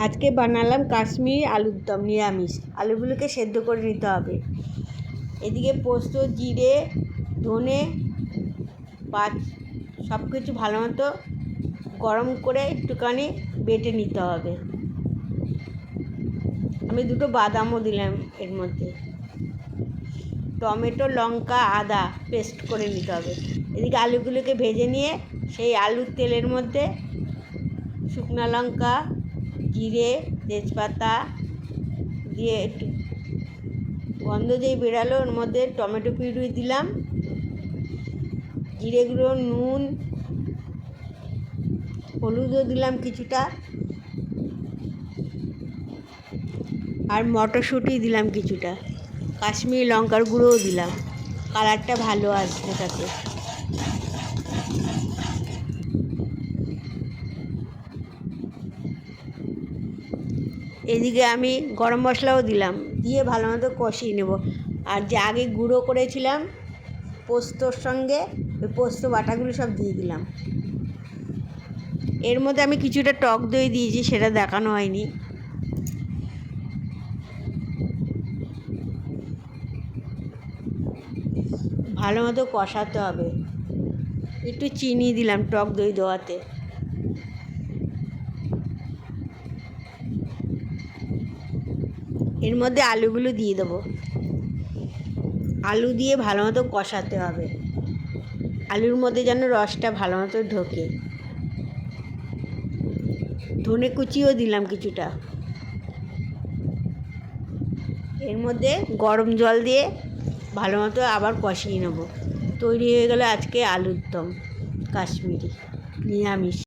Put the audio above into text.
আজকে বানালাম কাশ্মীরি আলুর দম নিরামিষ। আলুগুলোকে সেদ্ধ করে নিতে হবে। এদিকে পোস্ত, জিরে, ধনে, সব কিছু ভালো মতো গরম করে একটুখানি বেটে নিতে হবে। আমি দুটো বাদামও দিলাম এর মধ্যে। টমেটো, লঙ্কা, আদা পেস্ট করে নিতে হবে। এদিকে আলুগুলোকে ভেজে নিয়ে সেই আলুর তেলের মধ্যে শুকনো লঙ্কা, জিরে, তেজপাতা দিয়ে একটু গন্ধ যেই বেরালো ওর মধ্যে টমেটো পিউরি দিলাম, জিরে গুঁড়ো, নুন, হলুদও দিলাম কিছুটা, আর মটরশুঁটি দিলাম কিছুটা, কাশ্মীরি লঙ্কার গুঁড়োও দিলাম, কালারটা ভালো আসবে তাতে। এদিকে আমি গরম মশলাও দিলাম, দিয়ে ভালো মতো কষিয়ে নেব। আর যে আগে গুঁড়ো করেছিলাম পোস্তর সঙ্গে, ওই পোস্ত বাটাগুলো সব দিয়ে দিলাম। এর মধ্যে আমি কিছুটা টক দই দিয়েছি, সেটা দেখানো হয়নি। ভালো মতো কষাতে হবে। একটু চিনি দিলাম টক দই দেওয়াতে। এর মধ্যে আলুগুলো দিয়ে দেবো। আলু দিয়ে ভালো মতো কষাতে হবে। আলুর মধ্যে যেন রসটা ভালো মতো ঢোকে। ধনে কুচিও দিলাম কিছুটা। এর মধ্যে গরম জল দিয়ে ভালো মতো আবার কষিয়ে নেব। তৈরি হয়ে গেল আজকে আলুর দম কাশ্মীরি নিরামিষ।